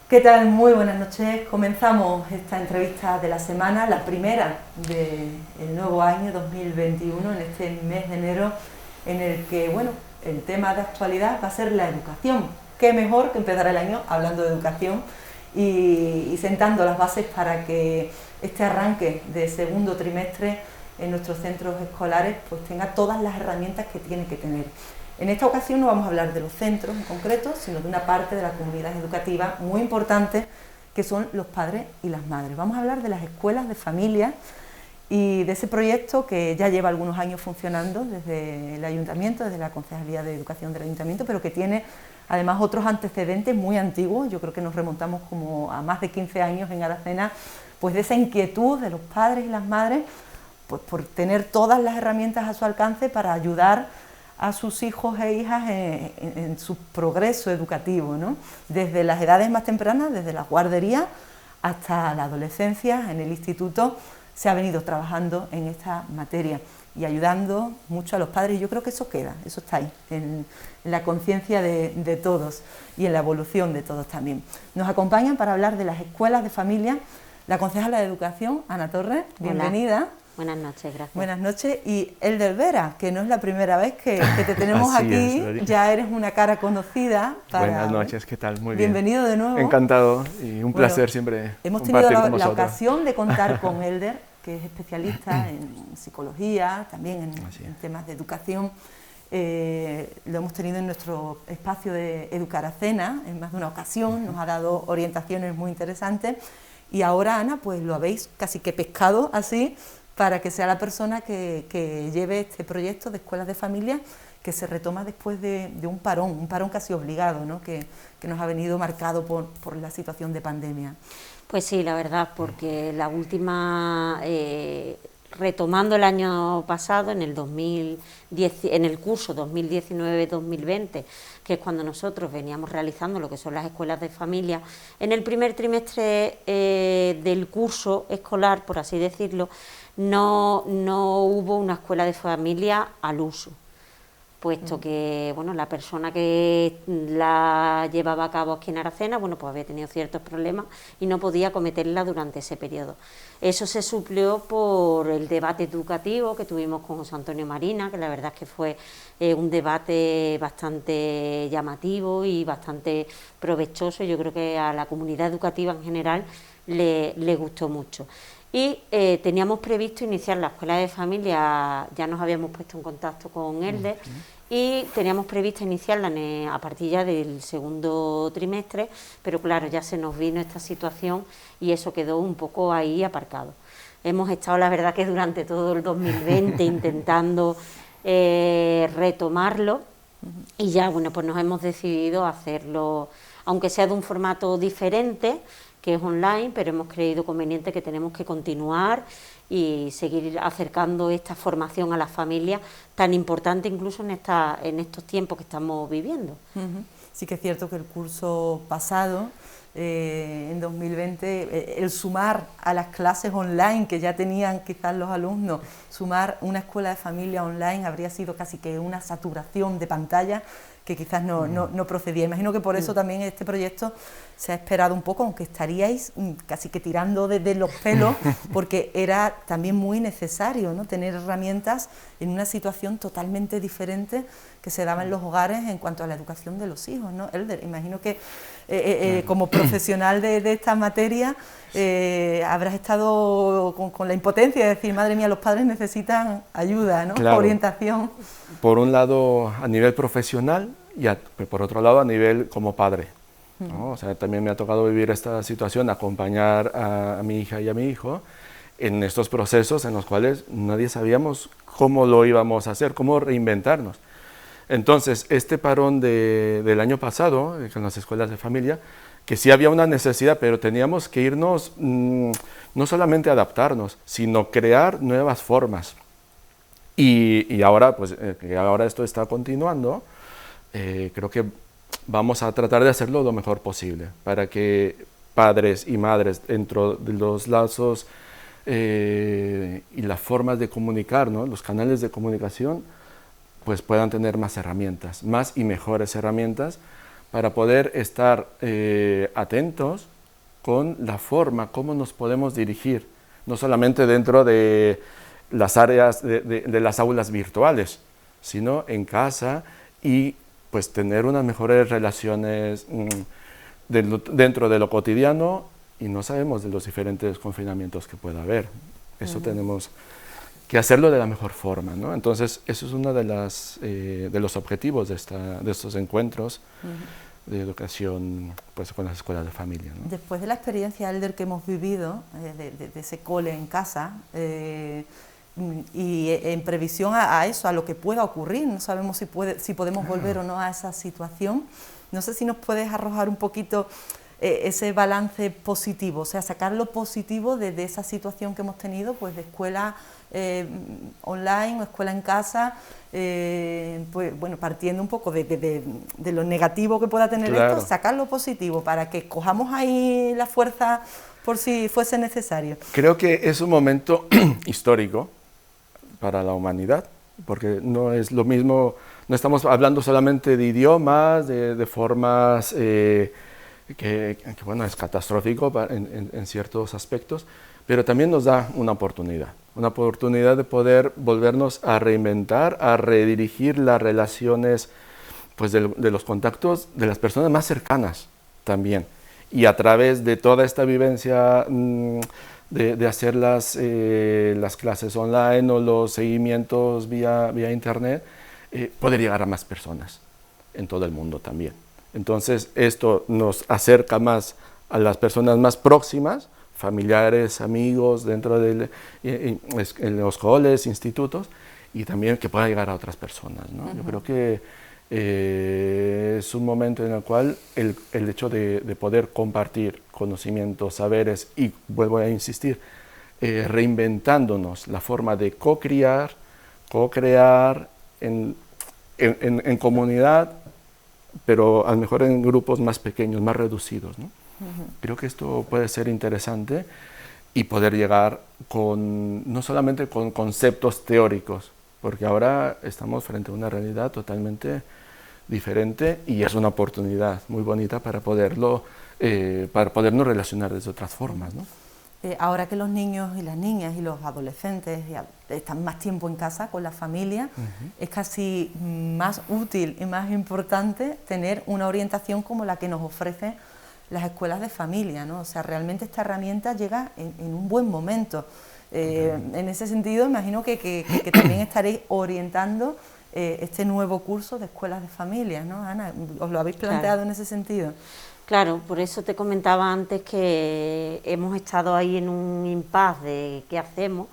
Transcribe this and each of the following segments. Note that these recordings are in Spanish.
¿Qué tal? Muy buenas noches. Comenzamos esta entrevista de la semana, la primera del nuevo año 2021, en este mes de enero, en el que, bueno, el tema de actualidad va a ser la educación. Qué mejor que empezar el año hablando de educación y sentando las bases para que este arranque de segundo trimestre en nuestros centros escolares pues tenga todas las herramientas que tiene que tener. En esta ocasión no vamos a hablar de los centros en concreto, sino de una parte de la comunidad educativa muy importante, que son los padres y las madres. Vamos a hablar de las escuelas de familia y de ese proyecto que ya lleva algunos años funcionando desde el Ayuntamiento, desde la Concejalía de Educación del Ayuntamiento, pero que tiene además otros antecedentes muy antiguos. Yo creo que nos remontamos como a más de 15 años en Aracena, pues de esa inquietud de los padres y las madres pues por tener todas las herramientas a su alcance para ayudar a sus hijos e hijas en su progreso educativo, ¿no? Desde las edades más tempranas, desde la guardería hasta la adolescencia, en el instituto, se ha venido trabajando en esta materia y ayudando mucho a los padres. Y yo creo que eso queda, eso está ahí, en la conciencia de todos y en la evolución de todos también. Nos acompañan para hablar de las escuelas de familia la concejala de Educación, Ana Torres, bienvenida. Hola. Buenas noches, gracias. Buenas noches, y Elder Vera, que no es la primera vez que te tenemos aquí, ya eres una cara conocida. Buenas noches, ¿qué tal? Muy bien. Bienvenido de nuevo. Encantado y un placer siempre hemos tenido compartir con la vosotros. ocasión de contar con Elder, que es especialista en psicología, también en temas de educación. Lo hemos tenido en nuestro espacio de Educaracena en más de una ocasión, nos ha dado orientaciones muy interesantes, y ahora, Ana, pues lo habéis casi que pescado así, para que sea la persona que lleve este proyecto de escuelas de familia, que se retoma después de un parón casi obligado, ¿no? que nos ha venido marcado por la situación de pandemia. Pues sí, la verdad, porque la última, retomando el año pasado, en el curso 2019-2020, que es cuando nosotros veníamos realizando lo que son las escuelas de familia, en el primer trimestre del curso escolar, por así decirlo, no hubo una escuela de familia al uso, puesto que bueno, la persona que la llevaba a cabo aquí en Aracena, bueno, pues había tenido ciertos problemas y no podía acometerla durante ese periodo. Eso se suplió por el debate educativo que tuvimos con José Antonio Marina, que la verdad es que fue un debate bastante llamativo y bastante provechoso. Yo creo que a la comunidad educativa en general le gustó mucho. Y teníamos previsto iniciar la escuela de familia, ya nos habíamos puesto en contacto con Elder, y teníamos previsto iniciarla a partir ya del segundo trimestre, pero claro, ya se nos vino esta situación y eso quedó un poco ahí aparcado. Hemos estado, la verdad, que durante todo el 2020 intentando retomarlo, y ya, bueno, pues nos hemos decidido a hacerlo, aunque sea de un formato diferente, que es online, pero hemos creído conveniente que tenemos que continuar y seguir acercando esta formación a las familias, tan importante incluso en estos tiempos que estamos viviendo. Sí que es cierto que el curso pasado, en 2020, el sumar a las clases online que ya tenían quizás los alumnos, sumar una escuela de familia online habría sido casi que una saturación de pantalla que quizás no procedía. Imagino que por eso también este proyecto se ha esperado un poco, aunque estaríais casi que tirando de los pelos, porque era también muy necesario, ¿no?, tener herramientas en una situación totalmente diferente que se daba en los hogares en cuanto a la educación de los hijos, ¿no? Elder, imagino que como profesional de esta materia habrás estado con la impotencia de decir, madre mía, los padres necesitan ayuda, ¿no?, claro, orientación. Por un lado a nivel profesional y por otro lado a nivel como padre, ¿no? O sea, también me ha tocado vivir esta situación, acompañar a mi hija y a mi hijo en estos procesos en los cuales nadie sabíamos cómo lo íbamos a hacer, cómo reinventarnos. Entonces, este parón del año pasado, con las escuelas de familia, que sí había una necesidad, pero teníamos que irnos, no solamente adaptarnos, sino crear nuevas formas. Y ahora, pues, que ahora esto está continuando, creo que vamos a tratar de hacerlo lo mejor posible, para que padres y madres, dentro de los lazos y las formas de comunicar, ¿no?, los canales de comunicación, pues puedan tener más herramientas, más y mejores herramientas, para poder estar atentos con la forma, cómo nos podemos dirigir, no solamente dentro de las áreas de las aulas virtuales, sino en casa, y pues tener unas mejores relaciones dentro de lo cotidiano, y no sabemos de los diferentes confinamientos que pueda haber. Eso tenemos que hacerlo de la mejor forma, ¿no? Entonces, eso es uno de los objetivos de estos encuentros de educación, pues, con las escuelas de familia, ¿no? Después de la experiencia, Elder, que hemos vivido, de ese cole en casa, y en previsión a eso, a lo que pueda ocurrir, no sabemos si podemos volver o no a esa situación, no sé si nos puedes arrojar un poquito ese balance positivo, o sea, sacar lo positivo de esa situación que hemos tenido, pues de escuela online o escuela en casa, pues bueno, partiendo un poco de lo negativo que pueda tener esto, sacar lo positivo para que cojamos ahí la fuerza por si fuese necesario. Creo que es un momento histórico para la humanidad, porque no es lo mismo, no estamos hablando solamente de idiomas, de formas que bueno, es catastrófico en ciertos aspectos, pero también nos da una oportunidad de poder volvernos a reinventar, a redirigir las relaciones, pues, de los contactos de las personas más cercanas también, y a través de toda esta vivencia de hacer las clases online o los seguimientos vía internet, poder llegar a más personas en todo el mundo también. Entonces, esto nos acerca más a las personas más próximas, familiares, amigos, dentro en los coles, institutos, y también que pueda llegar a otras personas, ¿no? Yo creo que es un momento en el cual el hecho de poder compartir conocimientos, saberes, y vuelvo a insistir, reinventándonos la forma de co-crear en comunidad, pero a lo mejor en grupos más pequeños, más reducidos, ¿no? Creo que esto puede ser interesante, y poder llegar no solamente con conceptos teóricos, porque ahora estamos frente a una realidad totalmente diferente, y es una oportunidad muy bonita para podernos relacionar de otras formas, ¿no? Ahora que los niños y las niñas y los adolescentes están más tiempo en casa con la familia, es casi más útil y más importante tener una orientación como la que nos ofrecen las escuelas de familia, ¿no? O sea, realmente esta herramienta llega en un buen momento. En ese sentido, imagino que también estaréis orientando este nuevo curso de escuelas de familia, ¿no, Ana? ¿Os lo habéis planteado en ese sentido? Claro, por eso te comentaba antes que hemos estado ahí en un impasse de qué hacemos,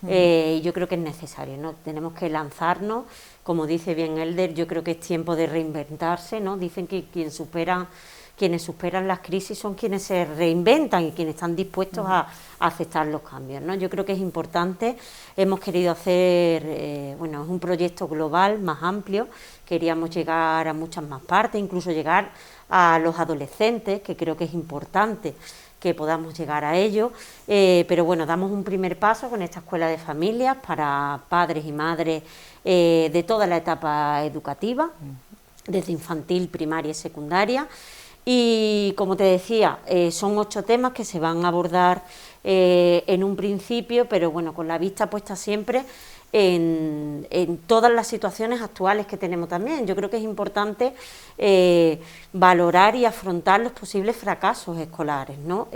y yo creo que es necesario, ¿no? Tenemos que lanzarnos, como dice bien Elder, yo creo que es tiempo de reinventarse, ¿no? Dicen que quienes superan las crisis son quienes se reinventan y quienes están dispuestos a aceptar los cambios, ¿no? Yo creo que es importante. Hemos querido hacer, bueno, es un proyecto global, más amplio, queríamos llegar a muchas más partes, incluso llegar a los adolescentes, que creo que es importante que podamos llegar a ello, pero bueno, damos un primer paso con esta escuela de familias para padres y madres de toda la etapa educativa, desde infantil, primaria y secundaria. Y como te decía, son 8 temas que se van a abordar en un principio, pero bueno, con la vista puesta siempre en todas las situaciones actuales que tenemos también. Yo creo que es importante valorar y afrontar los posibles fracasos escolares, ¿no?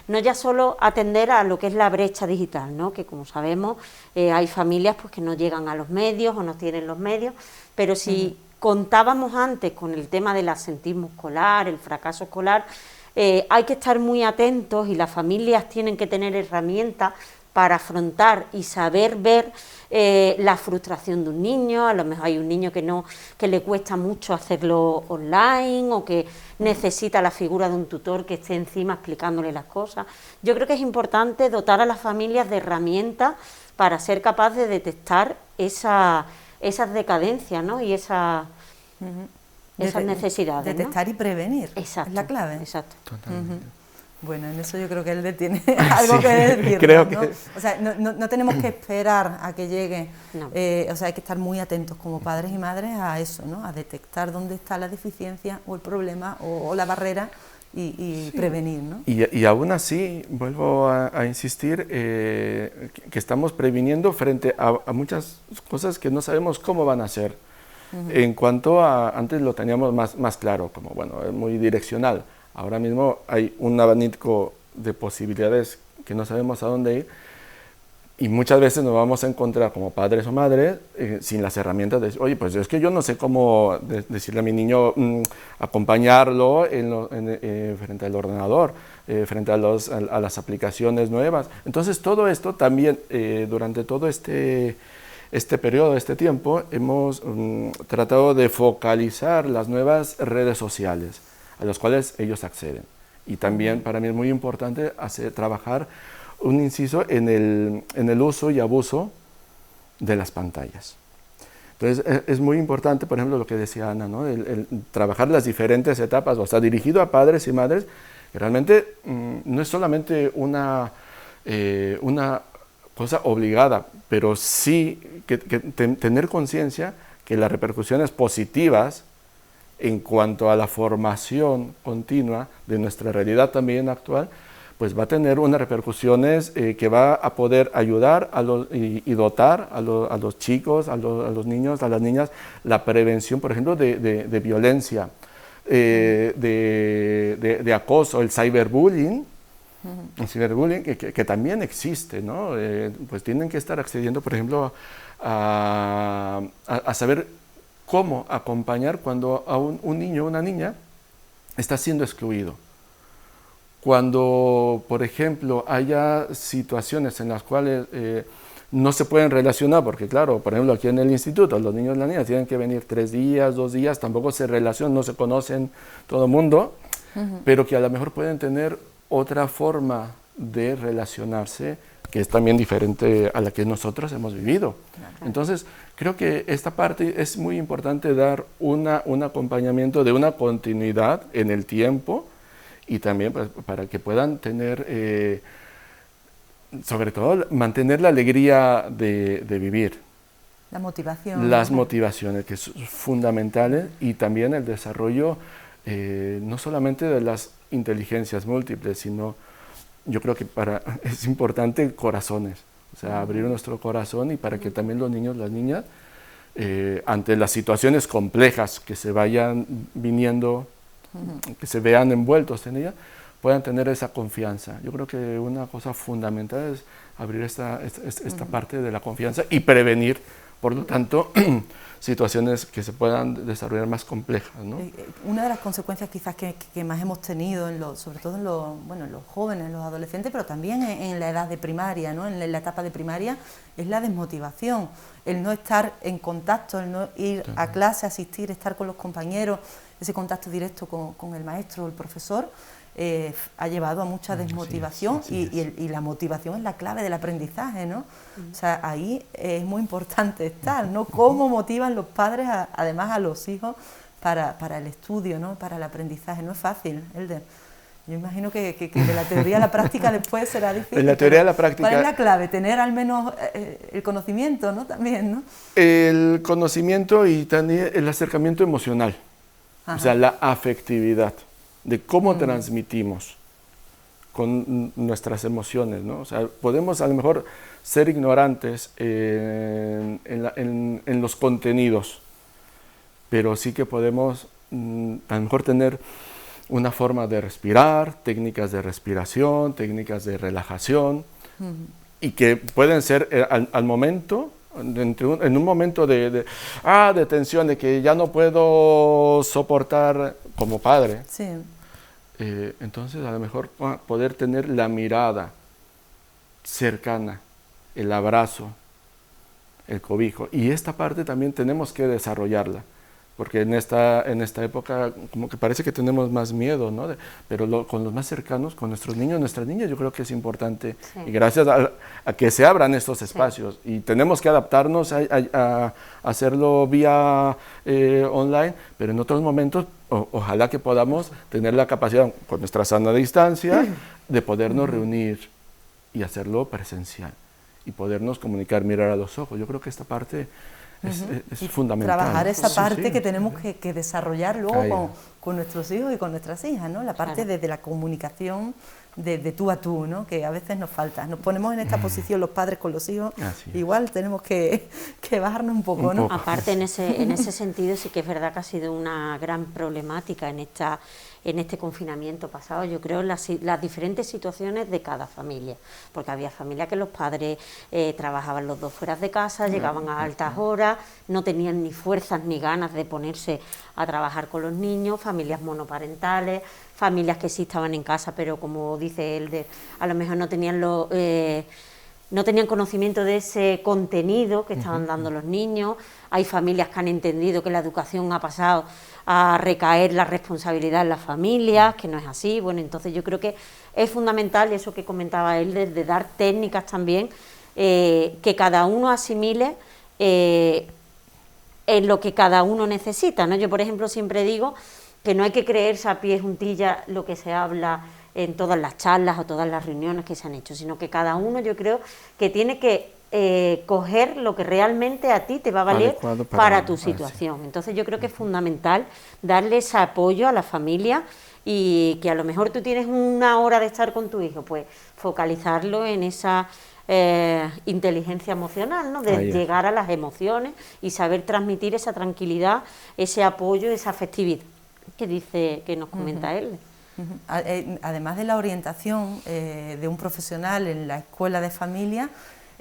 No ya solo atender a lo que es la brecha digital, ¿no? Que como sabemos hay familias pues que no llegan a los medios o no tienen los medios, pero si contábamos antes con el tema del absentismo escolar, el fracaso escolar, hay que estar muy atentos, y las familias tienen que tener herramientas para afrontar y saber ver la frustración de un niño. A lo mejor hay un niño que le cuesta mucho hacerlo online, o que necesita la figura de un tutor que esté encima explicándole las cosas. Yo creo que es importante dotar a las familias de herramientas para ser capaz de detectar esas decadencias, ¿no? Y esas necesidades, detectar, ¿no? Y prevenir. Exacto, es la clave. Exacto. Totalmente. Bueno, en eso yo creo que él tiene algo que decir, creo ¿no? que... O sea, no tenemos que esperar a que llegue, no. O sea, hay que estar muy atentos como padres y madres a eso, ¿no? A detectar dónde está la deficiencia o el problema o la barrera y sí. Prevenir, ¿no? Y aún así, vuelvo a insistir, que estamos previniendo frente a muchas cosas que no sabemos cómo van a ser. En cuanto a, antes lo teníamos más claro, como bueno, es muy direccional. Ahora mismo hay un abanico de posibilidades que no sabemos a dónde ir, y muchas veces nos vamos a encontrar como padres o madres sin las herramientas de decir, oye, pues es que yo no sé cómo decirle a mi niño, acompañarlo frente al ordenador, frente a las aplicaciones nuevas. Entonces todo esto también, durante todo este periodo, este tiempo, hemos tratado de focalizar las nuevas redes sociales a las cuales ellos acceden. Y también para mí es muy importante trabajar un inciso en el uso y abuso de las pantallas. Entonces es muy importante, por ejemplo, lo que decía Ana, ¿no? el trabajar las diferentes etapas, o sea, dirigido a padres y madres, que realmente no es solamente una cosa obligada, pero sí que tener conciencia que las repercusiones positivas en cuanto a la formación continua de nuestra realidad también actual, pues va a tener unas repercusiones que va a poder ayudar y dotar a los chicos, a los niños, a las niñas, la prevención, por ejemplo, de violencia, de acoso, el ciberbullying. El ciberbullying que también existe, ¿no? Pues tienen que estar accediendo, por ejemplo, a saber cómo acompañar cuando a un niño o una niña está siendo excluido. Cuando, por ejemplo, haya situaciones en las cuales no se pueden relacionar, porque claro, por ejemplo, aquí en el instituto, los niños y las niñas tienen que venir 3 días, 2 días, tampoco se relacionan, no se conocen todo el mundo, pero que a lo mejor pueden tener otra forma de relacionarse que es también diferente a la que nosotros hemos vivido. Entonces, creo que esta parte es muy importante, dar un acompañamiento de una continuidad en el tiempo, y también pues, para que puedan tener, sobre todo, mantener la alegría de vivir. La motivación. Las motivaciones, que son fundamentales, y también el desarrollo no solamente de las inteligencias múltiples, sino yo creo que es importante corazones, o sea, abrir nuestro corazón, y para que también los niños, las niñas, ante las situaciones complejas que se vayan viniendo, que se vean envueltos en ellas, puedan tener esa confianza. Yo creo que una cosa fundamental es abrir esta parte de la confianza y prevenir, por lo tanto, situaciones que se puedan desarrollar más complejas, ¿no? Una de las consecuencias quizás que más hemos tenido, sobre todo en los jóvenes, en los adolescentes, pero también en la edad de primaria, ¿no? En la etapa de primaria, es la desmotivación, el no estar en contacto, el no ir a clase, asistir, estar con los compañeros, ese contacto directo con el maestro o el profesor, ha llevado a mucha desmotivación, y la motivación es la clave del aprendizaje, ¿no? O sea, ahí es muy importante estar, ¿no? Cómo motivan los padres además a los hijos para el estudio, ¿no? Para el aprendizaje. No es fácil, Elder. Yo imagino que de la teoría a la práctica después será difícil. En la teoría a la práctica... ¿Cuál es la clave? Tener al menos el conocimiento, ¿no? También, ¿no? El conocimiento y también el acercamiento emocional. Ajá. O sea, la afectividad, de cómo transmitimos con nuestras emociones, ¿no? O sea, podemos a lo mejor ser ignorantes en los contenidos, pero sí que podemos a lo mejor tener una forma de respirar, técnicas de respiración, técnicas de relajación, y que pueden ser al momento, en un momento de tensión, de que ya no puedo soportar como padre. Sí. Entonces a lo mejor poder tener la mirada cercana, el abrazo, el cobijo. Y esta parte también tenemos que desarrollarla, porque en esta época como que parece que tenemos más miedo, ¿no? Pero con los más cercanos, con nuestros niños, nuestras niñas, yo creo que es importante. Sí. Y gracias a que se abran estos espacios. Sí. Y tenemos que adaptarnos a hacerlo vía online, pero en otros momentos ojalá que podamos tener la capacidad, con nuestra sana distancia, de podernos reunir y hacerlo presencial y podernos comunicar, mirar a los ojos. Yo creo que esta parte es fundamental. Trabajar esa parte que tenemos que desarrollar luego con nuestros hijos y con nuestras hijas, ¿no? La parte de la comunicación de tú a tú, ¿no? Que a veces nos falta. Nos ponemos en esta posición los padres con los hijos, igual tenemos que bajarnos un poco, ¿no? Aparte, en ese sentido sí que es verdad que ha sido una gran problemática en este confinamiento pasado, yo creo, las diferentes situaciones de cada familia, porque había familias que los padres trabajaban los dos fuera de casa, llegaban a altas horas, no tenían ni fuerzas ni ganas de ponerse a trabajar con los niños, familias monoparentales, familias que sí estaban en casa, pero como dice él, a lo mejor no tenían conocimiento de ese contenido que estaban dando los niños. Hay familias que han entendido que la educación ha pasado a recaer la responsabilidad en las familias, que no es así. Bueno, entonces yo creo que es fundamental eso que comentaba él, de dar técnicas también, que cada uno asimile en lo que cada uno necesita, ¿no? Yo, por ejemplo, siempre digo que no hay que creerse a pies juntillas lo que se habla en todas las charlas o todas las reuniones que se han hecho, sino que cada uno, yo creo que tiene que coger lo que realmente a ti te va a valer para tu situación. Entonces yo creo que es fundamental darle ese apoyo a la familia y que a lo mejor tú tienes una hora de estar con tu hijo, pues focalizarlo en esa inteligencia emocional, ¿no? De llegar a las emociones y saber transmitir esa tranquilidad, ese apoyo, esa afectividad que nos comenta él. Además de la orientación de un profesional en la escuela de familia,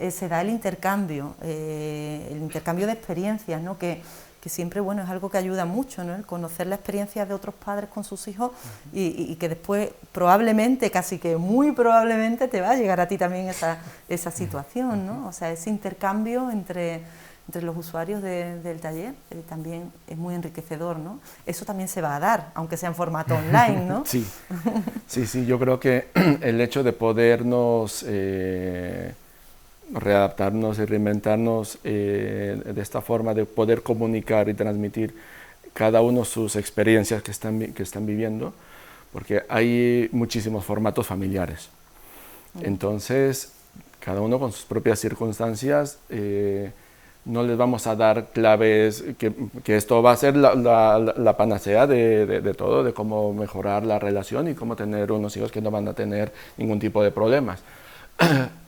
se da el intercambio de experiencias, ¿no? Que siempre, bueno, es algo que ayuda mucho, ¿no? El conocer la experiencia de otros padres con sus hijos y que después probablemente, casi que muy probablemente, te va a llegar a ti también esa situación, ¿no? O sea, ese intercambio entre los usuarios del taller también es muy enriquecedor, ¿no? Eso también se va a dar, aunque sea en formato online, ¿no? Sí, yo creo que el hecho de podernos readaptarnos y reinventarnos de esta forma, de poder comunicar y transmitir cada uno sus experiencias que están viviendo, porque hay muchísimos formatos familiares. Entonces, cada uno con sus propias circunstancias, no les vamos a dar claves, que esto va a ser la panacea de todo, de cómo mejorar la relación y cómo tener unos hijos que no van a tener ningún tipo de problemas.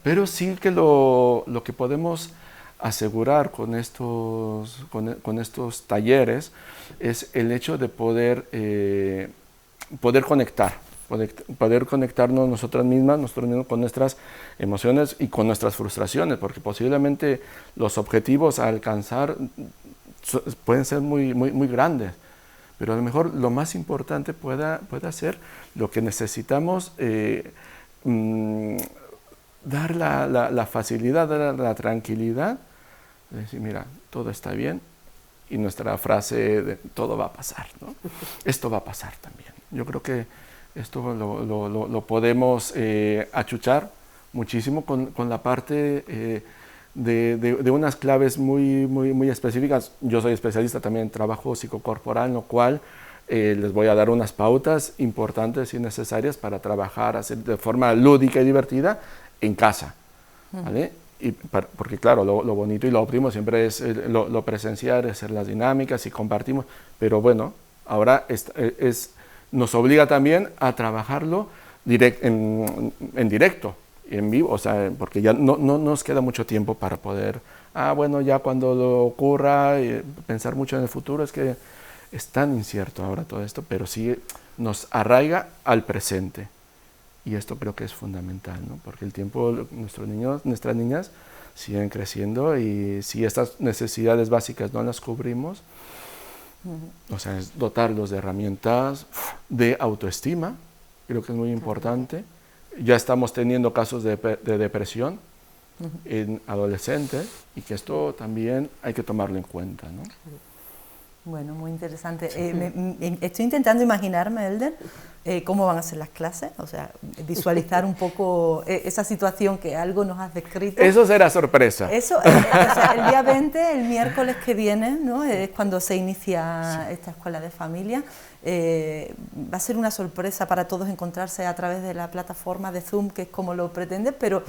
Pero sí que lo que podemos asegurar con estos talleres es el hecho de poder conectarnos nosotros mismos con nuestras emociones y con nuestras frustraciones, porque posiblemente los objetivos a alcanzar pueden ser muy grandes, pero a lo mejor lo más importante pueda ser lo que necesitamos, dar la facilidad, dar la tranquilidad, de decir, mira, todo está bien, y nuestra frase de todo va a pasar, ¿no? Esto va a pasar también. Yo creo que esto lo podemos achuchar muchísimo con la parte de unas claves muy específicas. Yo soy especialista también en trabajo psicocorporal, en lo cual les voy a dar unas pautas importantes y necesarias para trabajar de forma lúdica y divertida en casa, ¿vale? Porque claro, lo bonito y lo óptimo siempre es lo presencial, es hacer las dinámicas y compartimos, pero bueno, ahora nos obliga también a trabajarlo en directo, en vivo, o sea, porque ya no nos queda mucho tiempo para poder, bueno, ya cuando lo ocurra, pensar mucho en el futuro, es que es tan incierto ahora todo esto, pero sí nos arraiga al presente. Y esto creo que es fundamental, ¿no? Porque el tiempo, nuestros niños, nuestras niñas siguen creciendo y si estas necesidades básicas no las cubrimos, o sea, es dotarlos de herramientas de autoestima, creo que es muy importante, ya estamos teniendo casos de depresión en adolescentes y que esto también hay que tomarlo en cuenta, ¿no? Bueno, muy interesante. Estoy intentando imaginarme, Elder, cómo van a ser las clases, o sea, visualizar un poco esa situación que algo nos has descrito. Eso será sorpresa. Eso, o sea, el día 20, el miércoles que viene, ¿no? Es cuando se inicia esta escuela de familia. Va a ser una sorpresa para todos encontrarse a través de la plataforma de Zoom, que es como lo pretende, pero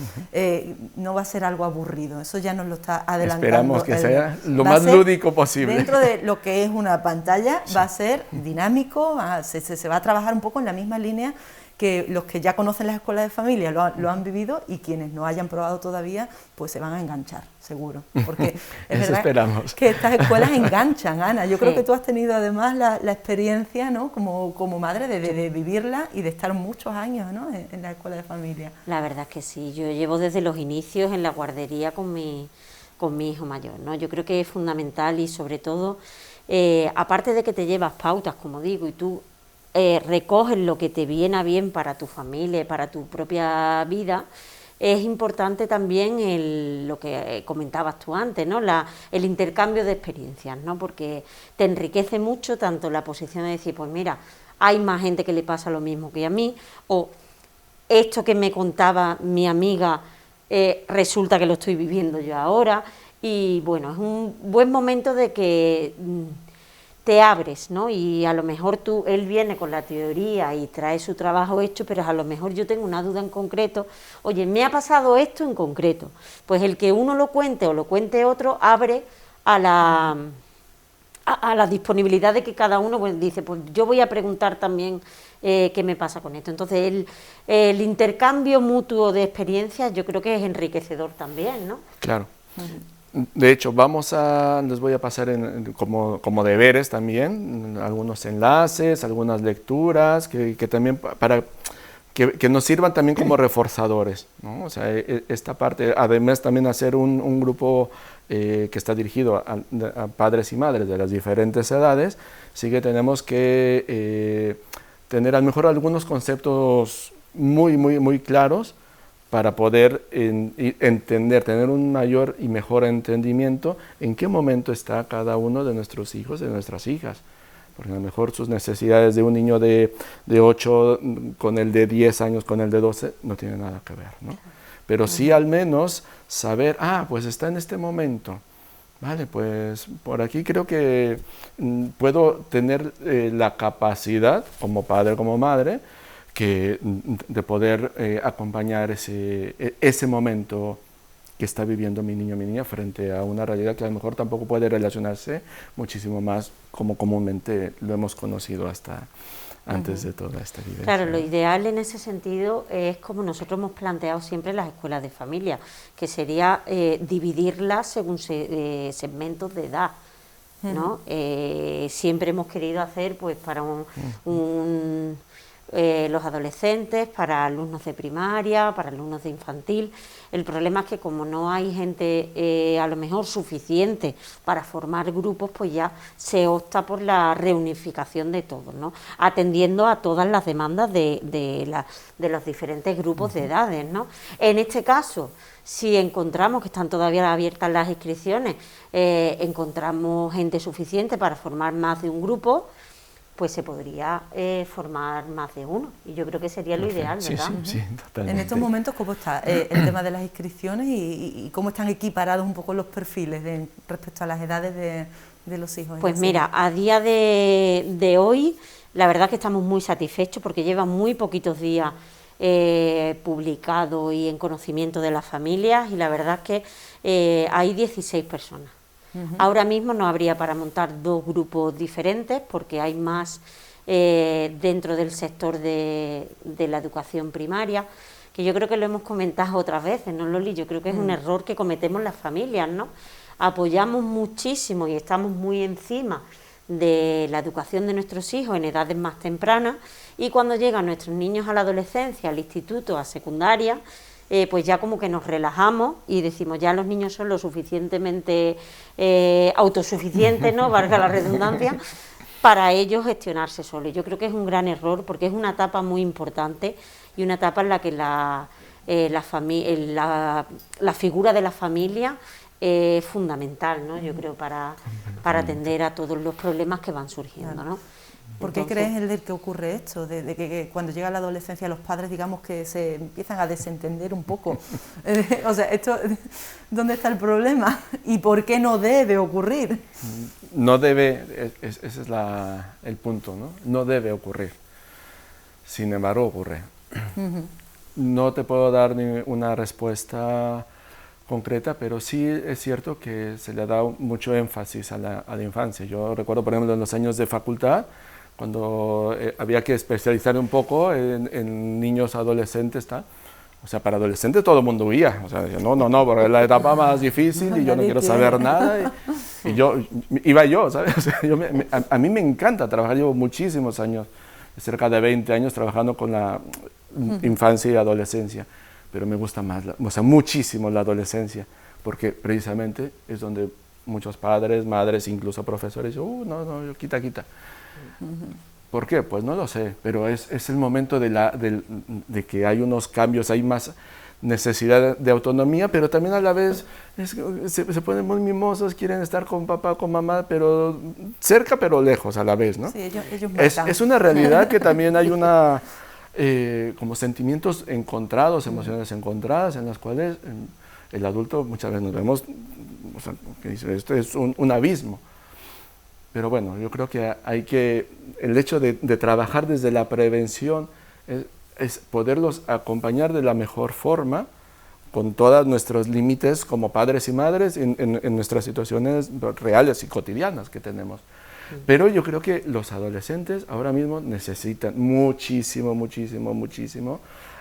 no va a ser algo aburrido, eso ya nos lo está adelantando. Esperamos que sea lo más lúdico posible. Dentro de lo que es una pantalla, va a ser dinámico, se va a trabajar un poco en la misma línea que los que ya conocen las escuelas de familia lo han vivido, y quienes no hayan probado todavía, pues se van a enganchar, seguro. Porque es verdad esperamos. Que estas escuelas enganchan, Ana. Yo creo que tú has tenido además la experiencia, ¿no? como madre de vivirla y de estar muchos años, ¿no? en la escuela de familia. La verdad es que sí, yo llevo desde los inicios en la guardería con mi hijo mayor, ¿no? Yo creo que es fundamental y sobre todo, aparte de que te llevas pautas, como digo, y tú recoges lo que te viene a bien para tu familia, para tu propia vida, es importante también lo que comentabas tú antes, ¿no? El intercambio de experiencias, ¿no? Porque te enriquece mucho tanto la posición de decir, pues mira, hay más gente que le pasa lo mismo que a mí, o esto que me contaba mi amiga resulta que lo estoy viviendo yo ahora, y bueno, es un buen momento de que te abres, ¿no? Y a lo mejor él viene con la teoría y trae su trabajo hecho, pero a lo mejor yo tengo una duda en concreto, oye, me ha pasado esto en concreto, pues el que uno lo cuente o lo cuente otro abre a la disponibilidad de que cada uno pues, dice, pues yo voy a preguntar también qué me pasa con esto. Entonces el intercambio mutuo de experiencias yo creo que es enriquecedor también, ¿no? Claro. De hecho, les voy a pasar como deberes también, algunos enlaces, algunas lecturas, que también para que nos sirvan también como reforzadores, ¿no? O sea, esta parte, además también hacer un grupo que está dirigido a padres y madres de las diferentes edades, sí que tenemos que tener a lo mejor algunos conceptos muy claros, para poder entender, tener un mayor y mejor entendimiento en qué momento está cada uno de nuestros hijos, de nuestras hijas. Porque a lo mejor sus necesidades de un niño de 8 con el de 10 años, con el de 12, no tienen nada que ver, ¿no? Pero sí al menos saber, pues está en este momento. Vale, pues por aquí creo que puedo tener la capacidad, como padre, como madre, de poder acompañar ese momento que está viviendo mi niño o mi niña frente a una realidad que a lo mejor tampoco puede relacionarse muchísimo más como comúnmente lo hemos conocido hasta antes de toda esta vivencia. Claro, lo ideal en ese sentido es como nosotros hemos planteado siempre las escuelas de familia, que sería dividirlas según segmentos de edad, ¿no? Siempre hemos querido hacer pues para los adolescentes, para alumnos de primaria, para alumnos de infantil. El problema es que como no hay gente a lo mejor suficiente para formar grupos, pues ya se opta por la reunificación de todos, ¿no? Atendiendo a todas las demandas de los diferentes grupos de edades, ¿no? En este caso, si encontramos que están todavía abiertas las inscripciones, encontramos gente suficiente para formar más de un grupo, pues se podría formar más de uno, y yo creo que sería lo ideal, ¿verdad? Sí, totalmente. En estos momentos, ¿cómo está el tema de las inscripciones y cómo están equiparados un poco los perfiles respecto a las edades de los hijos? Pues mira, a día de hoy, la verdad que estamos muy satisfechos porque llevan muy poquitos días publicado y en conocimiento de las familias, y la verdad es que hay 16 personas. Ahora mismo no habría para montar dos grupos diferentes porque hay más dentro del sector de la educación primaria, que yo creo que lo hemos comentado otras veces, ¿no, Loli? Yo creo que es un error que cometemos las familias, ¿no? Apoyamos muchísimo y estamos muy encima de la educación de nuestros hijos en edades más tempranas, y cuando llegan nuestros niños a la adolescencia, al instituto, a secundaria, pues ya como que nos relajamos y decimos ya los niños son lo suficientemente autosuficientes, ¿no? Valga la redundancia, para ellos gestionarse solos. Yo creo que es un gran error porque es una etapa muy importante y una etapa en la que la figura de la familia es fundamental, ¿no? Yo creo, para atender a todos los problemas que van surgiendo, ¿no? ¿Por qué crees, Elder, que ocurre esto? De que cuando llega la adolescencia los padres, digamos, que se empiezan a desentender un poco. O sea, ¿dónde está el problema? ¿Y por qué no debe ocurrir? No debe, ese es el punto, ¿no? No debe ocurrir. Sin embargo, ocurre. No te puedo dar una respuesta concreta, pero sí es cierto que se le ha dado mucho énfasis a la infancia. Yo recuerdo, por ejemplo, en los años de facultad, cuando había que especializar un poco en niños adolescentes, tal. O sea, para adolescentes todo el mundo huía. O sea, decía, no, porque es la etapa más difícil y yo no quiero saber nada. Y iba yo, ¿sabes? O sea, a mí me encanta trabajar, llevo muchísimos años, cerca de 20 años trabajando con la infancia y adolescencia, pero me gusta más, muchísimo la adolescencia, porque precisamente es donde muchos padres, madres, incluso profesores, no, quita. ¿Por qué? Pues no lo sé, pero es el momento de que hay unos cambios, hay más necesidad de autonomía, pero también a la vez se ponen muy mimosos, quieren estar con papá, con mamá, pero cerca pero lejos a la vez, ¿no? Sí, ellos es una realidad que también hay como sentimientos encontrados, emociones encontradas, en las cuales el adulto muchas veces nos vemos, o sea, que dice, esto es un abismo. Pero bueno, yo creo que el hecho de trabajar desde la prevención es poderlos acompañar de la mejor forma, con todos nuestros límites como padres y madres en nuestras situaciones reales y cotidianas que tenemos. Pero yo creo que los adolescentes ahora mismo necesitan muchísimo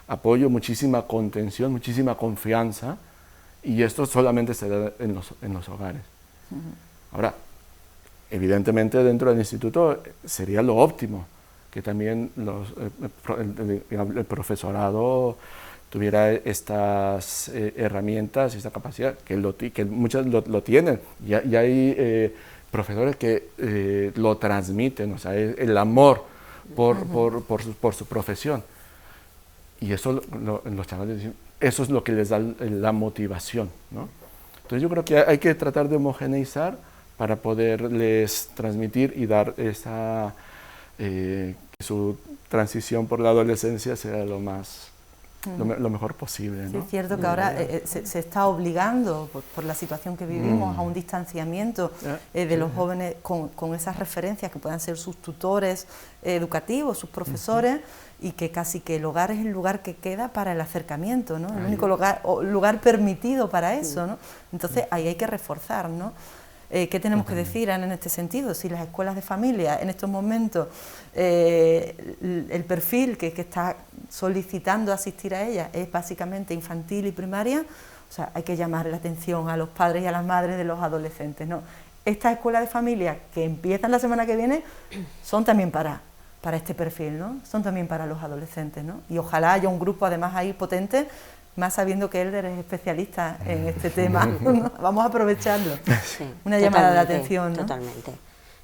apoyo, muchísima contención, muchísima confianza, y esto solamente se da en los hogares. Ahora, evidentemente dentro del instituto sería lo óptimo que también el profesorado tuviera estas herramientas y esta capacidad, que muchas lo tienen. Ya hay profesores que lo transmiten, o sea, el amor por su profesión. Y eso los chavales dicen, eso es lo que les da la motivación, ¿no? Entonces yo creo que hay que tratar de homogeneizar para poderles transmitir y dar que su transición por la adolescencia sea lo mejor posible, ¿no? Sí, es cierto que ahora se está obligando, por la situación que vivimos, a un distanciamiento de los jóvenes con esas referencias que puedan ser sus tutores educativos, sus profesores, y que casi que el hogar es el lugar que queda para el acercamiento, ¿no? El único lugar permitido para eso, ¿no? Entonces ahí hay que reforzar, ¿no? ¿Qué tenemos que decir en este sentido? Si las escuelas de familia en estos momentos, el perfil que está solicitando asistir a ellas es básicamente infantil y primaria, o sea, hay que llamar la atención a los padres y a las madres de los adolescentes, ¿no? Estas escuelas de familia que empiezan la semana que viene son también para este perfil, ¿no? Son también para los adolescentes, ¿no? Y ojalá haya un grupo además ahí potente, más sabiendo que Elder es especialista en este tema. Vamos a aprovecharlo. Sí, una llamada de atención, ¿no? Totalmente.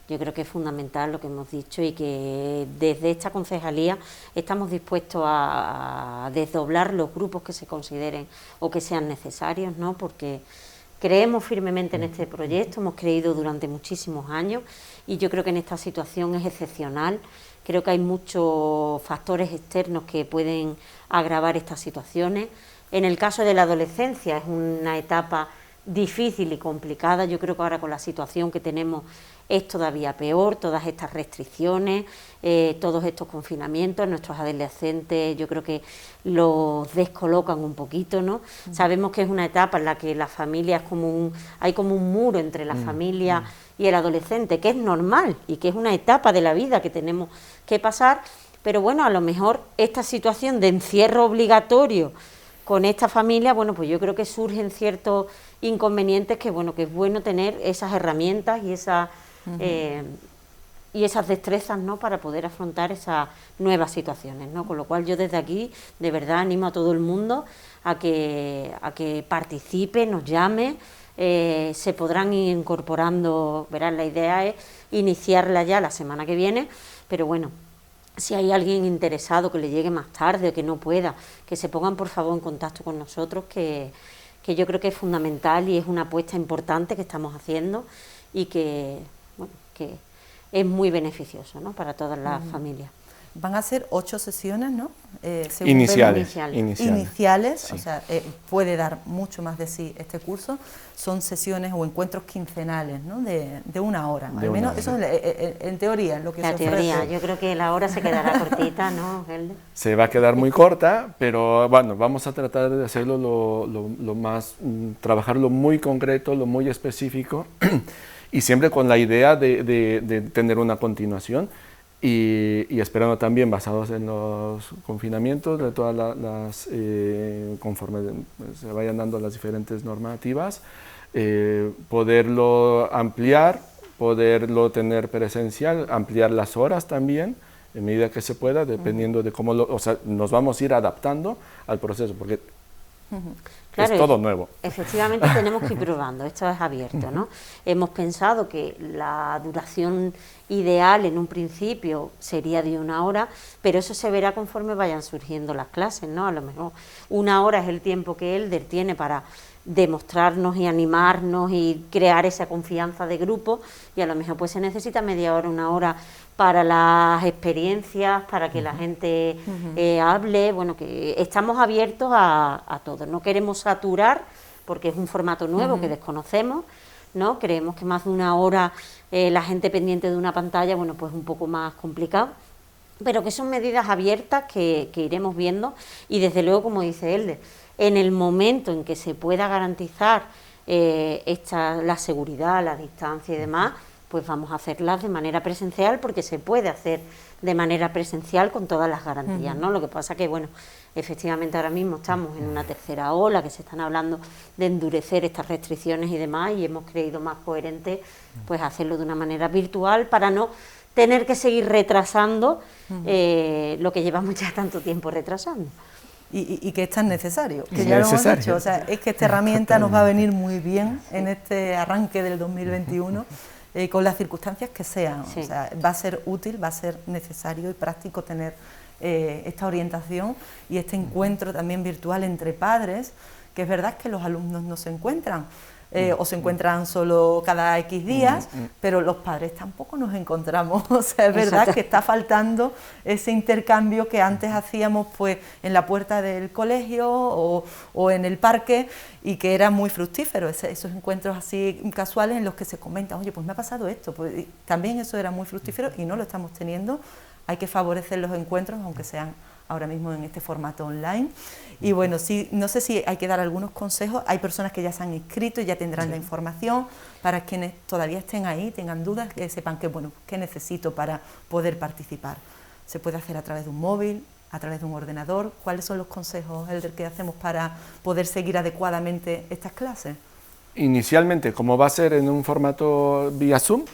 Yo creo que es fundamental lo que hemos dicho y que desde esta concejalía estamos dispuestos a desdoblar los grupos que se consideren o que sean necesarios, ¿no? Porque creemos firmemente en este proyecto, hemos creído durante muchísimos años y yo creo que en esta situación es excepcional. Creo que hay muchos factores externos que pueden agravar estas situaciones. En el caso de la adolescencia es una etapa difícil y complicada. Yo creo que ahora con la situación que tenemos es todavía peor, todas estas restricciones, todos estos confinamientos, nuestros adolescentes yo creo que los descolocan un poquito, ¿no? Sabemos que es una etapa en la que la familia es hay como un muro entre la familia y el adolescente, que es normal y que es una etapa de la vida que tenemos que pasar, pero bueno, a lo mejor esta situación de encierro obligatorio con esta familia, bueno, pues yo creo que surgen ciertos inconvenientes que es bueno tener esas herramientas y esas destrezas, ¿no?, para poder afrontar esas nuevas situaciones, ¿no? Con lo cual yo desde aquí de verdad animo a todo el mundo a que participe, nos llame, se podrán ir incorporando, verán, la idea es iniciarla ya la semana que viene, pero bueno, si hay alguien interesado que le llegue más tarde o que no pueda, que se pongan por favor en contacto con nosotros, que yo creo que es fundamental y es una apuesta importante que estamos haciendo y que, bueno, que es muy beneficioso, ¿no?, para todas las familias. Van a ser 8 sesiones, ¿no? Según Iniciales. Iniciales, Sí. o sea, puede dar mucho más de sí este curso. Son sesiones o encuentros quincenales, ¿no?, de 1 hora. Al menos eso en teoría es lo que se ofrece. La teoría, yo creo que la hora se quedará cortita, ¿no, Helder? Se va a quedar muy corta, pero bueno, vamos a tratar de hacerlo lo más, trabajarlo muy concreto, lo muy específico, y siempre con la idea de tener una continuación. Y esperando también, basados en los confinamientos, de todas conforme se vayan dando las diferentes normativas, poderlo ampliar, poderlo tener presencial, ampliar las horas también, en medida que se pueda, dependiendo de cómo o sea, nos vamos a ir adaptando al proceso, porque claro, es todo nuevo. Efectivamente tenemos que ir probando, esto es abierto, ¿no? Hemos pensado que la duración ideal en un principio sería de 1 hora, pero eso se verá conforme vayan surgiendo las clases, ¿no? A lo mejor 1 hora es el tiempo que Helder tiene para demostrarnos y animarnos y crear esa confianza de grupo, y a lo mejor pues se necesita media hora, 1 hora para las experiencias, para que la gente hable. Bueno, que estamos abiertos a todo, no queremos saturar porque es un formato nuevo que desconocemos, ¿no? Creemos que más de 1 hora la gente pendiente de una pantalla, bueno, pues un poco más complicado, pero que son medidas abiertas que iremos viendo, y desde luego, como dice Helder, en el momento en que se pueda garantizar la seguridad, la distancia y demás, pues vamos a hacerlas de manera presencial, porque se puede hacer de manera presencial con todas las garantías, ¿no? Lo que pasa que, bueno, efectivamente ahora mismo estamos en una tercera ola, que se están hablando de endurecer estas restricciones y demás, y hemos creído más coherente pues hacerlo de una manera virtual para no tener que seguir retrasando lo que llevamos ya tanto tiempo retrasando. Y que es tan necesario, que ya lo hemos dicho, o sea, es que esta herramienta nos va a venir muy bien en este arranque del 2021, con las circunstancias que sean. Sí. O sea, va a ser útil, va a ser necesario y práctico tener esta orientación y este encuentro también virtual entre padres, que es verdad que los alumnos no se encuentran, o se encuentran solo cada X días, pero los padres tampoco nos encontramos. O sea, es verdad que está faltando ese intercambio que antes hacíamos pues en la puerta del colegio o en el parque, y que era muy fructífero, esos encuentros así casuales en los que se comentan, oye, pues me ha pasado esto, pues también eso era muy fructífero y no lo estamos teniendo. Hay que favorecer los encuentros, aunque sean ahora mismo en este formato online. Y bueno, sí, no sé si hay que dar algunos consejos. Hay personas que ya se han inscrito y ya tendrán la información. Para quienes todavía estén ahí, tengan dudas, que sepan que, bueno, qué necesito para poder participar. Se puede hacer a través de un móvil, a través de un ordenador. ¿Cuáles son los consejos, Helder, que hacemos para poder seguir adecuadamente estas clases? Inicialmente, como va a ser en un formato vía Zoom,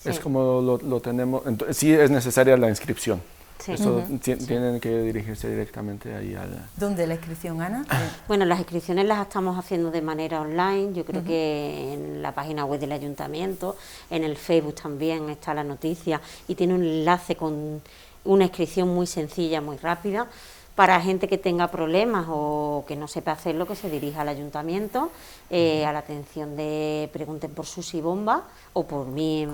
es como lo tenemos. Entonces, sí es necesaria la inscripción. Sí. Eso tienen que dirigirse directamente ahí al... ¿Dónde la inscripción, Ana? Bueno, las inscripciones las estamos haciendo de manera online. Yo creo que en la página web del ayuntamiento, en el Facebook también está la noticia, y tiene un enlace con una inscripción muy sencilla, muy rápida. Para gente que tenga problemas o que no sepa hacerlo, que se dirija al ayuntamiento, a la atención de Pregunten por Susi Bomba, o por mí,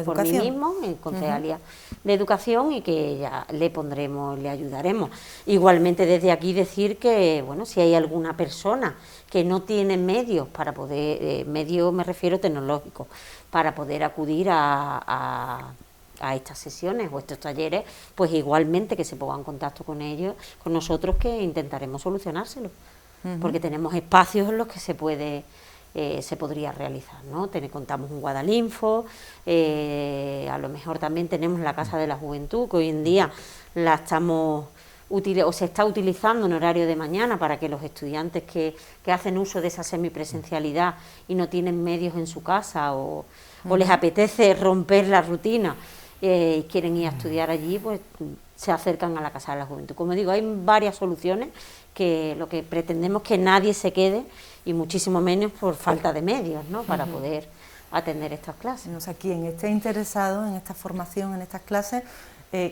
por mí mismo, en Concejalía de Educación, y que ya le pondremos, le ayudaremos. Igualmente, desde aquí decir que, bueno, si hay alguna persona que no tiene medios para poder, medios me refiero tecnológicos, para poder acudir a estas sesiones o estos talleres, pues igualmente que se ponga en contacto con ellos, con nosotros, que intentaremos solucionárselo, porque tenemos espacios en los que se podría realizar, ¿no? Contamos un Guadalinfo, a lo mejor también tenemos la Casa de la Juventud, que hoy en día la estamos se está utilizando en horario de mañana para que los estudiantes que hacen uso de esa semipresencialidad y no tienen medios en su casa o les apetece romper la rutina y quieren ir a estudiar allí, pues se acercan a la Casa de la Juventud. Como digo, hay varias soluciones, que lo que pretendemos es que nadie se quede, y muchísimo menos por falta de medios, ¿no?, para poder atender estas clases. O sea, quien esté interesado en esta formación, en estas clases,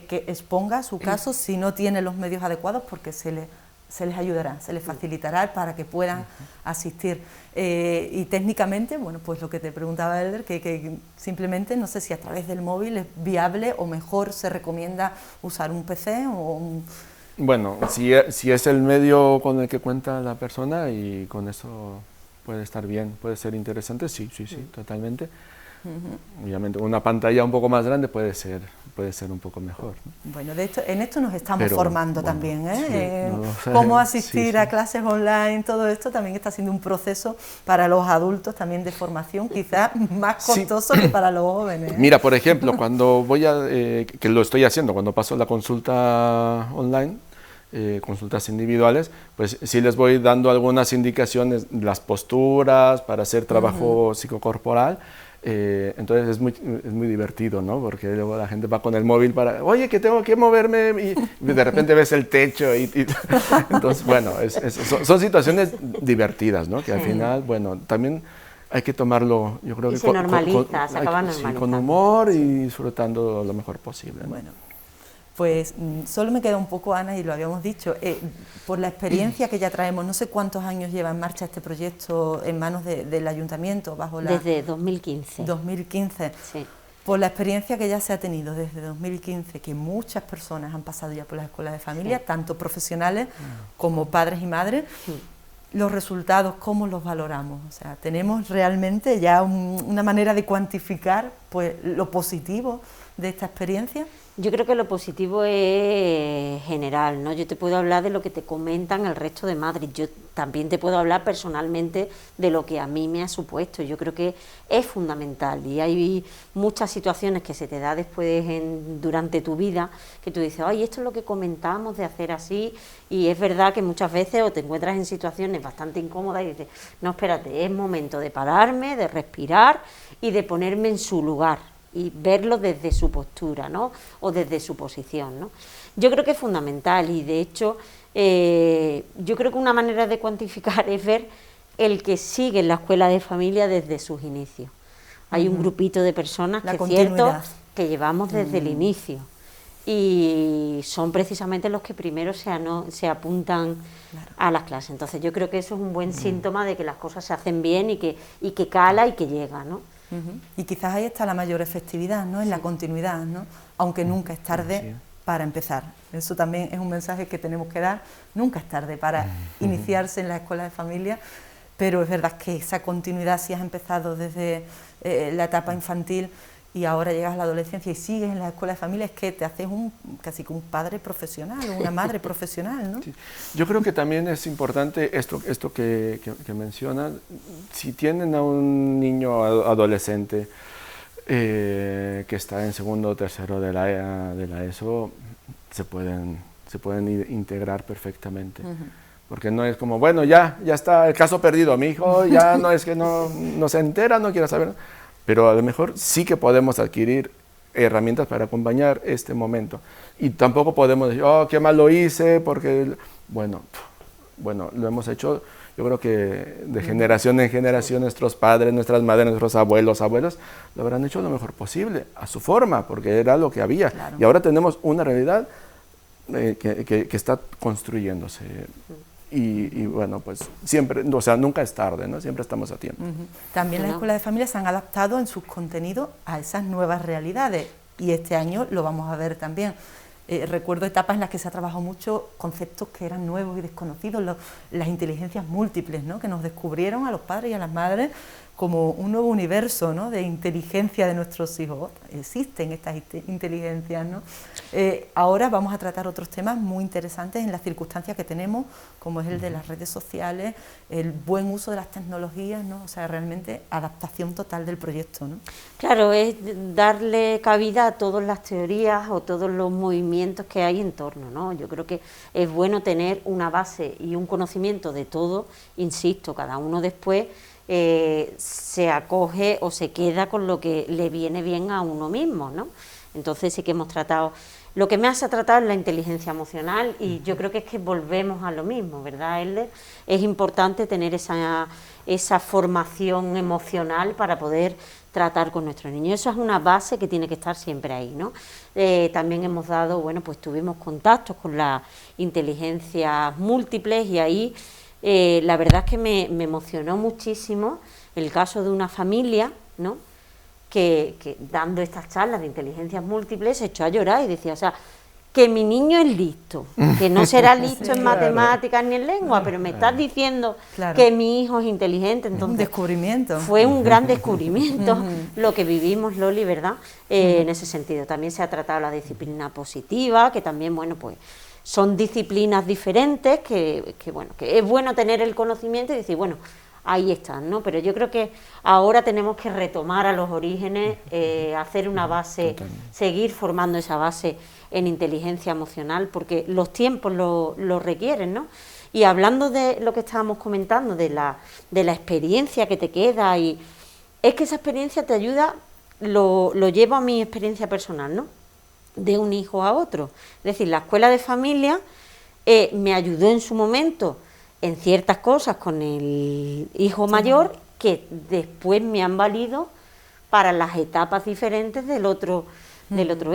que exponga su caso si no tiene los medios adecuados, porque se les ayudará, se les facilitará para que puedan asistir. Y técnicamente, bueno, pues lo que te preguntaba Elder, que simplemente no sé si a través del móvil es viable o mejor se recomienda usar un PC o un... Bueno, si es el medio con el que cuenta la persona y con eso puede estar bien, puede ser interesante, sí, totalmente. Obviamente una pantalla un poco más grande puede ser un poco mejor, ¿no? Bueno, en esto nos estamos formando también, ¿eh? Sí, Cómo asistir a clases online, todo esto también está siendo un proceso para los adultos también de formación, quizás más costoso que para los jóvenes, ¿eh? Mira, por ejemplo, cuando que lo estoy haciendo, cuando paso la consulta online, consultas individuales, pues sí les voy dando algunas indicaciones, las posturas para hacer trabajo psicocorporal. Entonces es muy divertido, ¿no? Porque luego la gente va con el móvil para, oye, que tengo que moverme, y de repente ves el techo. Entonces, bueno, son situaciones divertidas, ¿no? Que al final, bueno, también hay que tomarlo, yo creo que se normaliza, se acaba normalizando. Con humor y disfrutando lo mejor posible, ¿no? Bueno, pues solo me queda un poco, Ana, y lo habíamos dicho, por la experiencia que ya traemos, no sé cuántos años lleva en marcha este proyecto en manos del ayuntamiento, desde 2015. 2015. Sí. Por la experiencia que ya se ha tenido desde 2015, que muchas personas han pasado ya por las escuelas de familia, tanto profesionales como padres y madres, los resultados, ¿cómo los valoramos? O sea, tenemos realmente ya una manera de cuantificar pues lo positivo de esta experiencia. Yo creo que lo positivo es general, ¿no? Yo te puedo hablar de lo que te comentan el resto de madres, yo también te puedo hablar personalmente de lo que a mí me ha supuesto. Yo creo que es fundamental y hay muchas situaciones que se te da después durante tu vida que tú dices, ay, esto es lo que comentamos de hacer así, y es verdad que muchas veces o te encuentras en situaciones bastante incómodas y dices, no, espérate, es momento de pararme, de respirar y de ponerme en su lugar y verlo desde su postura, ¿no? O desde su posición, ¿no? Yo creo que es fundamental y de hecho yo creo que una manera de cuantificar es ver el que sigue en la escuela de familia desde sus inicios. Hay un grupito de personas que es cierto que llevamos desde el inicio y son precisamente los que primero se apuntan a las clases. Entonces yo creo que eso es un buen síntoma de que las cosas se hacen bien y que cala y que llega, ¿no? Y quizás ahí está la mayor efectividad, ¿no? En la continuidad, ¿no? Aunque nunca es tarde para empezar. Eso también es un mensaje que tenemos que dar. Nunca es tarde para iniciarse en la escuela de familia, pero es verdad que esa continuidad, si has empezado desde la etapa infantil y ahora llegas a la adolescencia y sigues en la escuela de familia, es que te haces casi que un padre profesional o una madre profesional, ¿no? Sí. Yo creo que también es importante esto que mencionas. Si tienen a un niño adolescente que está en segundo o tercero de la ESO, se pueden integrar perfectamente. Porque no es como, bueno, ya está el caso perdido, mi hijo ya no es que no se entera, no quiere saber. Pero a lo mejor sí que podemos adquirir herramientas para acompañar este momento. Y tampoco podemos decir, oh, qué mal lo hice, porque, bueno, lo hemos hecho, yo creo que de generación en generación, nuestros padres, nuestras madres, nuestros abuelos, lo habrán hecho lo mejor posible, a su forma, porque era lo que había. Claro. Y ahora tenemos una realidad que está construyéndose. Y bueno, pues siempre, o sea, nunca es tarde, ¿no? Siempre estamos a tiempo. También las escuelas de familia se han adaptado en sus contenidos a esas nuevas realidades y este año lo vamos a ver también. Recuerdo etapas en las que se ha trabajado mucho conceptos que eran nuevos y desconocidos, las inteligencias múltiples, ¿no? Que nos descubrieron a los padres y a las madres como un nuevo universo, ¿no? De inteligencia de nuestros hijos. Existen estas inteligencias, ¿no? Ahora vamos a tratar otros temas muy interesantes en las circunstancias que tenemos, como es el de las redes sociales, el buen uso de las tecnologías, ¿no? O sea, realmente adaptación total del proyecto, ¿no? Claro, es darle cabida a todas las teorías o todos los movimientos que hay en torno, ¿no? Yo creo que es bueno tener una base y un conocimiento de todo, insisto, cada uno después se acoge o se queda con lo que le viene bien a uno mismo, ¿no? Entonces sí que hemos tratado, lo que más se ha tratado es la inteligencia emocional y yo creo que es que volvemos a lo mismo, ¿verdad, Elder? Es importante tener esa formación emocional para poder tratar con nuestros niños. Eso es una base que tiene que estar siempre ahí, ¿no? También hemos dado, bueno, pues tuvimos contactos con las inteligencias múltiples y ahí la verdad es que me emocionó muchísimo el caso de una familia, ¿no?, que dando estas charlas de inteligencias múltiples se echó a llorar y decía, o sea, que mi niño es listo, que no será listo en matemáticas ni en lengua, pero me estás diciendo que mi hijo es inteligente. Entonces, un descubrimiento. Fue un gran descubrimiento lo que vivimos, Loli, ¿verdad? En ese sentido. También se ha tratado la disciplina positiva, que también, bueno, pues son disciplinas diferentes, que bueno, que es bueno tener el conocimiento y decir, bueno, ahí están, ¿no? Pero yo creo que ahora tenemos que retomar a los orígenes, hacer una base, seguir formando esa base en inteligencia emocional, porque los tiempos lo requieren, ¿no? Y hablando de lo que estábamos comentando, de la experiencia que te queda, y es que esa experiencia te ayuda, lo llevo a mi experiencia personal, ¿no?, de un hijo a otro. Es decir, la escuela de familia me ayudó en su momento en ciertas cosas con el hijo mayor, que después me han valido para las etapas diferentes del otro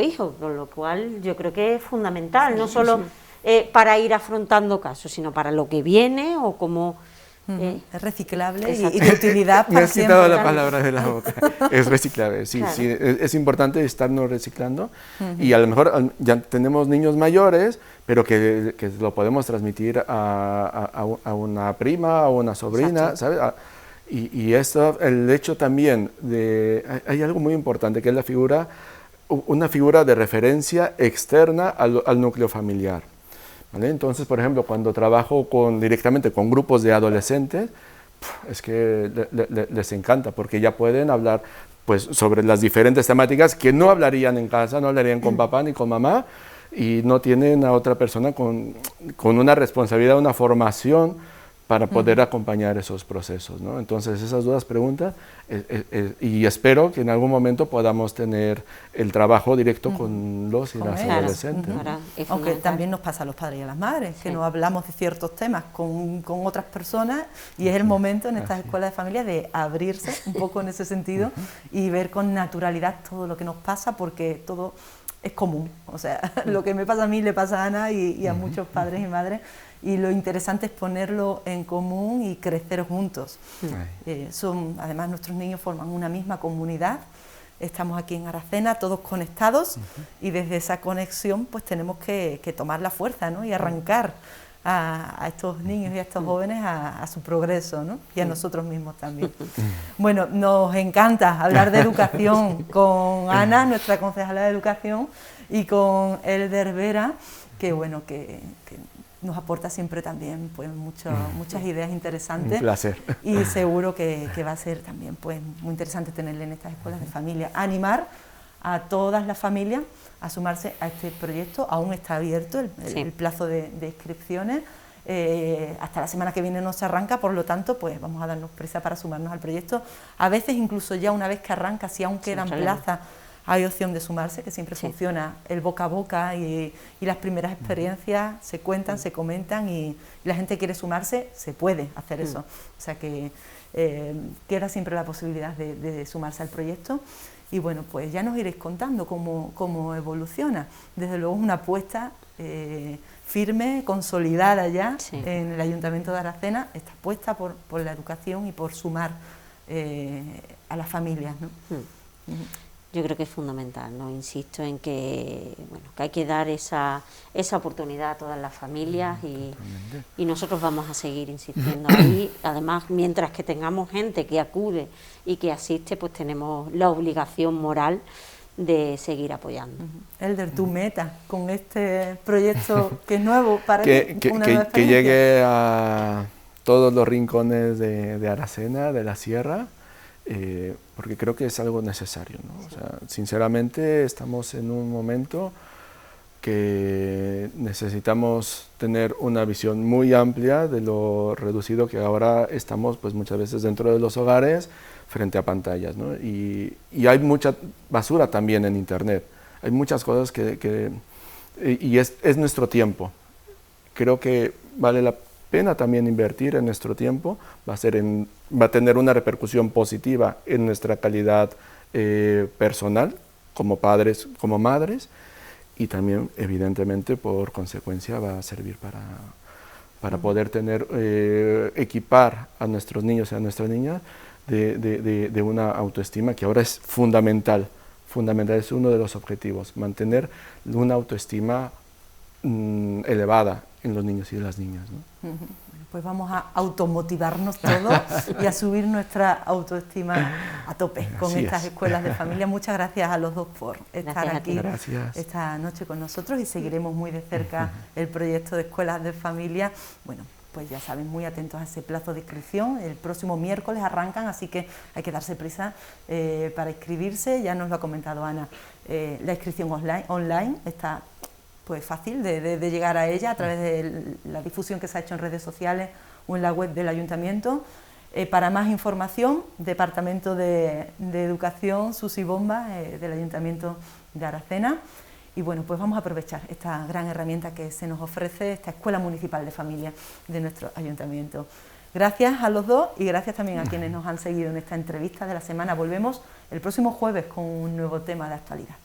hijo, con lo cual yo creo que es fundamental, no solo para ir afrontando casos, sino para lo que viene o como... es reciclable y de utilidad para me has siempre. quitado la palabra de la boca. Es reciclable, sí, claro. sí, es importante estarnos reciclando y a lo mejor ya tenemos niños mayores, pero que lo podemos transmitir a una prima, a una sobrina, ¿sabes? Y esto, el hecho también de... Hay algo muy importante que es una figura de referencia externa al núcleo familiar. ¿Vale? Entonces, por ejemplo, cuando trabajo directamente con grupos de adolescentes, es que les encanta, porque ya pueden hablar pues, sobre las diferentes temáticas que no hablarían en casa, no hablarían con papá ni con mamá, y no tienen a otra persona con una responsabilidad, una formación para poder acompañar esos procesos, ¿no? Entonces, esas dudas, preguntas, y espero que en algún momento podamos tener el trabajo directo con los y las adolescentes. Aunque también nos pasa a los padres y a las madres, que no hablamos de ciertos temas con otras personas, y es el momento en estas escuelas de familia de abrirse un poco en ese sentido y ver con naturalidad todo lo que nos pasa, porque todo es común. O sea, lo que me pasa a mí le pasa a Ana y a muchos padres y madres, y lo interesante es ponerlo en común y crecer juntos. Además, nuestros niños forman una misma comunidad, estamos aquí en Aracena, todos conectados, y desde esa conexión pues tenemos que tomar la fuerza, ¿no?, y arrancar a estos niños y a estos jóvenes a su progreso, ¿no?, y a nosotros mismos también. Bueno, nos encanta hablar de educación con Ana, nuestra concejala de educación, y con Elder Vera, que bueno, que nos aporta siempre también pues muchas ideas interesantes. Un placer. Y seguro que va a ser también pues muy interesante tenerle en estas escuelas de familia. Animar a todas las familias a sumarse a este proyecto. Aún está abierto el plazo de inscripciones. Hasta la semana que viene no se arranca, por lo tanto pues vamos a darnos prisa para sumarnos al proyecto. A veces incluso ya una vez que arranca, si aún quedan plazas, hay opción de sumarse, que siempre funciona el boca a boca, y las primeras experiencias se cuentan, se comentan, y la gente quiere sumarse, se puede hacer eso. O sea que queda siempre la posibilidad de sumarse al proyecto, y bueno, pues ya nos iréis contando cómo evoluciona. Desde luego es una apuesta firme, consolidada ya en el Ayuntamiento de Aracena, esta apuesta por la educación y por sumar a las familias, ¿no? Yo creo que es fundamental, ¿no? Insisto en que, bueno, que hay que dar esa oportunidad a todas las familias, y nosotros vamos a seguir insistiendo ahí. Además, mientras que tengamos gente que acude y que asiste, pues tenemos la obligación moral de seguir apoyando. Elder, tu meta con este proyecto que es nuevo para ti, una nueva experiencia. Que llegue a todos los rincones de Aracena, de la Sierra, porque creo que es algo necesario, ¿no? O sea, sinceramente estamos en un momento que necesitamos tener una visión muy amplia de lo reducido que ahora estamos, pues muchas veces dentro de los hogares, frente a pantallas, ¿no? Y hay mucha basura también en Internet, hay muchas cosas y es nuestro tiempo. Creo que vale pena también invertir en nuestro tiempo, va a tener una repercusión positiva en nuestra calidad personal, como padres, como madres, y también evidentemente por consecuencia va a servir para poder equipar a nuestros niños y a nuestras niñas de una autoestima que ahora es fundamental, es uno de los objetivos, mantener una autoestima elevada en los niños y las niñas, ¿no? Pues vamos a automotivarnos todos y a subir nuestra autoestima a tope con estas escuelas de familia. Muchas gracias a los dos por estar aquí esta noche con nosotros y seguiremos muy de cerca el proyecto de escuelas de familia. Bueno, pues ya saben, muy atentos a ese plazo de inscripción. El próximo miércoles arrancan, así que hay que darse prisa para inscribirse. Ya nos lo ha comentado Ana, la inscripción online está pues fácil de llegar a ella a través de la difusión que se ha hecho en redes sociales o en la web del Ayuntamiento. Para más información, Departamento de Educación, Susi Bomba, del Ayuntamiento de Aracena. Y bueno, pues vamos a aprovechar esta gran herramienta que se nos ofrece, esta Escuela Municipal de Familia de nuestro Ayuntamiento. Gracias a los dos y gracias también a quienes nos han seguido en esta entrevista de la semana. Volvemos el próximo jueves con un nuevo tema de actualidad.